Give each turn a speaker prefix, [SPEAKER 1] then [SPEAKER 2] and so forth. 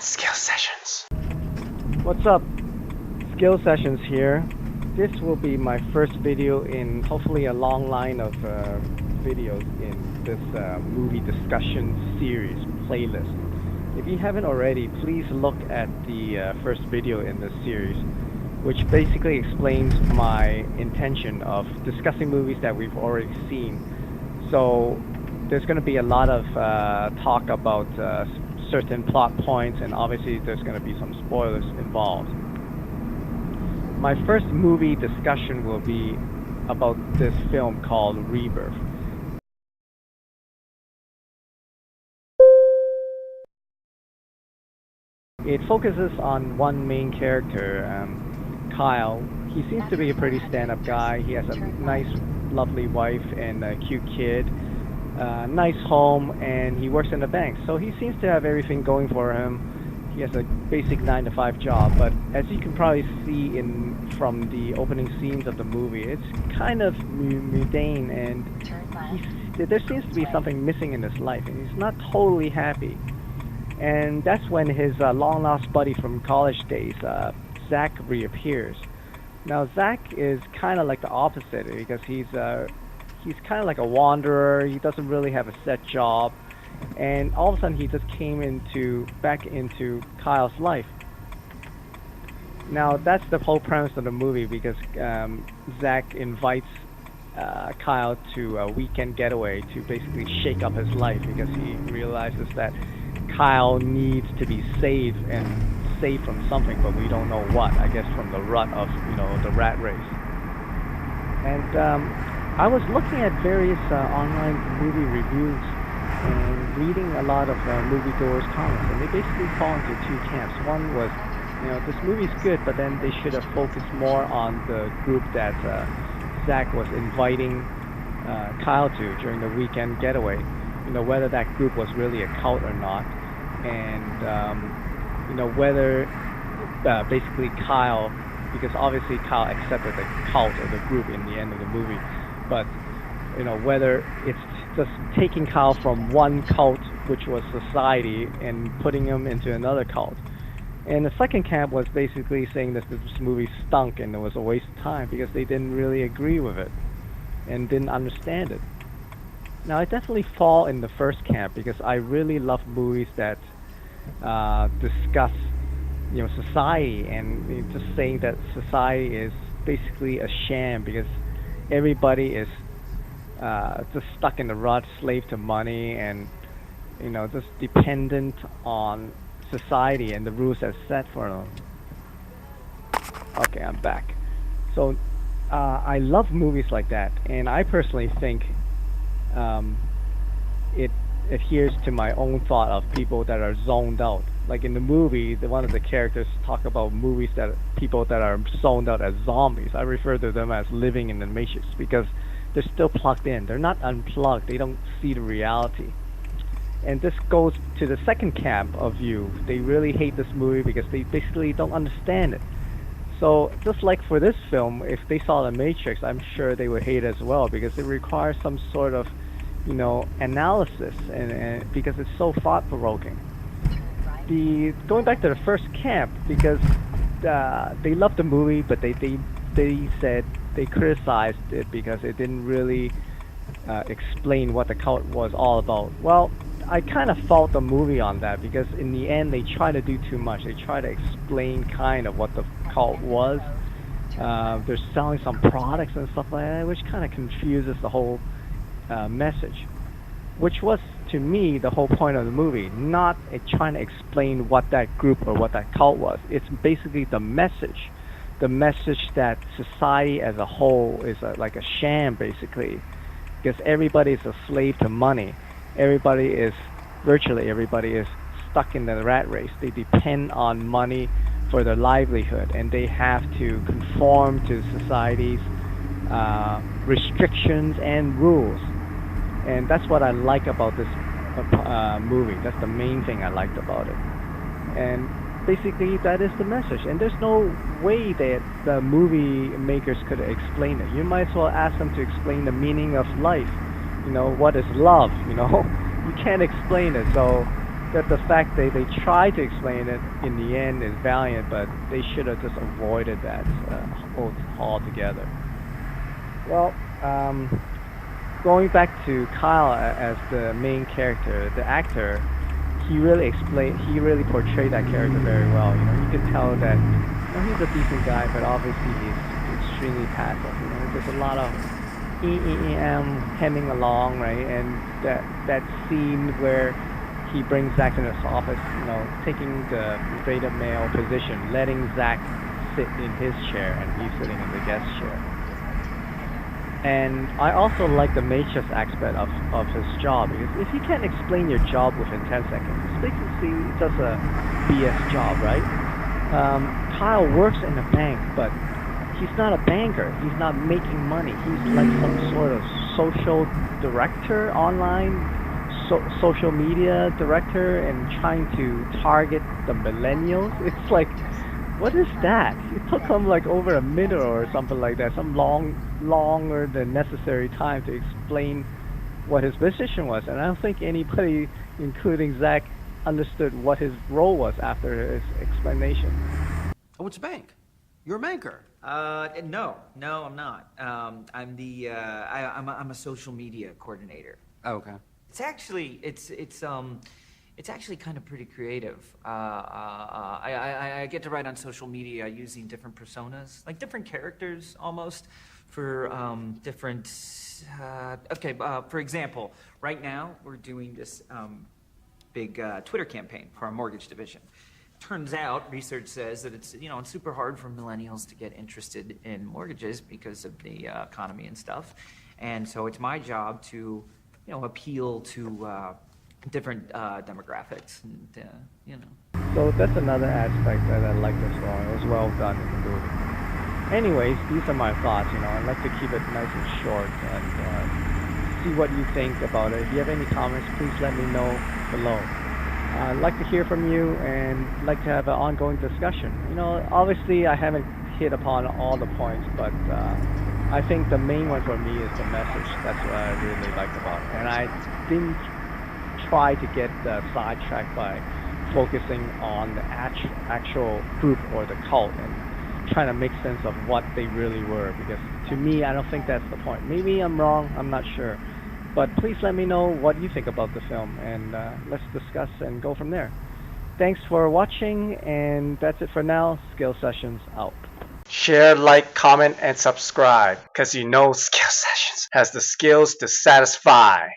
[SPEAKER 1] Skill Sessions.
[SPEAKER 2] What's up? Skill Sessions here. This will be my first video in hopefully a long line of videos in this movie discussion series playlist. If you haven't already, please look at the first video in this series, which basically explains my intention of discussing movies that we've already seen. So there's going to be a lot of talk about certain plot points, and obviously there's going to be some spoilers involved. My first movie discussion will be about this film called Rebirth. It focuses on one main character, Kyle. He seems to be a pretty stand-up guy. He has a nice, lovely wife and a cute kid, nice home, and he works in a bank. So he seems to have everything going for him. He has a basic 9-to-5 job, but as you can probably see from the opening scenes of the movie, it's kind of mundane, and there seems to be something missing in his life, and he's not totally happy. And that's when his long-lost buddy from college days, Zach, reappears. Now, Zach is kind of like the opposite, because he's kind of like a wanderer. He doesn't really have a set job, and all of a sudden he just came back into Kyle's life. Now, that's the whole premise of the movie, because Zach invites Kyle to a weekend getaway to basically shake up his life, because he realizes that Kyle needs to be saved from something, but we don't know what. I guess from the rut of, the rat race. And I was looking at various online movie reviews and reading a lot of moviegoers' comments, and they basically fall into two camps. One was, this movie's good, but then they should have focused more on the group that Zach was inviting Kyle to during the weekend getaway. Whether that group was really a cult or not, and whether basically Kyle, because obviously Kyle accepted the cult or the group in the end of the movie, but whether it's just taking Kyle from one cult, which was society, and putting him into another cult. And the second camp was basically saying that this movie stunk and it was a waste of time because they didn't really agree with it and didn't understand it. Now, I definitely fall in the first camp because I really love movies that discuss, society, and just saying that society is basically a sham because everybody is just stuck in the rut, slave to money, and just dependent on society and the rules that's set for them. Okay, I'm back. So I love movies like that, and I personally think it adheres to my own thought of people that are zoned out. Like in the movie, one of the characters talk about people that are zoned out as zombies. I refer to them as living in the matrix because they're still plugged in. They're not unplugged. They don't see the reality. And this goes to the second camp of view. They really hate this movie because they basically don't understand it. So just like for this film, if they saw The Matrix, I'm sure they would hate it as well because it requires some sort of, analysis, and because it's so thought-provoking. Going back to the first camp, because they loved the movie, but they said they criticized it because it didn't really explain what the cult was all about. Well, I kind of fault the movie on that because in the end they try to do too much. They try to explain kind of what the cult was. They're selling some products and stuff like that, which kind of confuses the whole message, which was to me the whole point of the movie, not trying to explain what that group or what that cult was. It's basically the message that society as a whole is like a sham, basically, because everybody is a slave to money. Virtually everybody is stuck in the rat race. They depend on money for their livelihood, and they have to conform to society's restrictions and rules. And that's what I like about this movie. That's the main thing I liked about it. And basically, that is the message. And there's no way that the movie makers could explain it. You might as well ask them to explain the meaning of life. What is love? You can't explain it. So that the fact they try to explain it in the end is valiant, but they should have just avoided that altogether. Well, going back to Kyle as the main character, the actor, he really portrayed that character very well. You know, you can tell that he's a decent guy, but obviously he's extremely passive. You know, there's a lot of hemming along, right? And that scene where he brings Zach in his office, you know, taking the beta male position, letting Zach sit in his chair and he's sitting in the guest chair. And I also like the matrix aspect of his job, because if you can't explain your job within 10 seconds, it's basically just a BS job, right? Kyle works in a bank, but he's not a banker. He's not making money. He's like some sort of social director online, social media director, and trying to target the millennials. It's like, what is that? It took him like over a minute or something like that, some longer than necessary time to explain what his position was. And I don't think anybody, including Zach, understood what his role was after his explanation.
[SPEAKER 1] Oh, it's a bank. You're a banker.
[SPEAKER 3] No, I'm not. I'm a social media coordinator.
[SPEAKER 1] Oh, okay.
[SPEAKER 3] It's actually kind of pretty creative. I get to write on social media using different personas, like different characters almost, for different. For example, right now we're doing this big Twitter campaign for our mortgage division. Turns out, research says that it's super hard for millennials to get interested in mortgages because of the economy and stuff, and so it's my job to appeal to different demographics, and
[SPEAKER 2] So that's another aspect that I liked as well. It was well done in the movie. Anyways, these are my thoughts. I'd like to keep it nice and short and see what you think about it. If you have any comments, please let me know below. I'd like to hear from you and like to have an ongoing discussion. Obviously I haven't hit upon all the points, but I think the main one for me is the message. That's what I really liked about it. And I didn't try to get sidetracked by focusing on the actual group or the cult and trying to make sense of what they really were, because to me, I don't think that's the point. Maybe I'm wrong, I'm not sure. But please let me know what you think about the film, and let's discuss and go from there. Thanks for watching, and that's it for now. Skill Sessions out. Share, like, comment, and subscribe, because Skill Sessions has the skills to satisfy.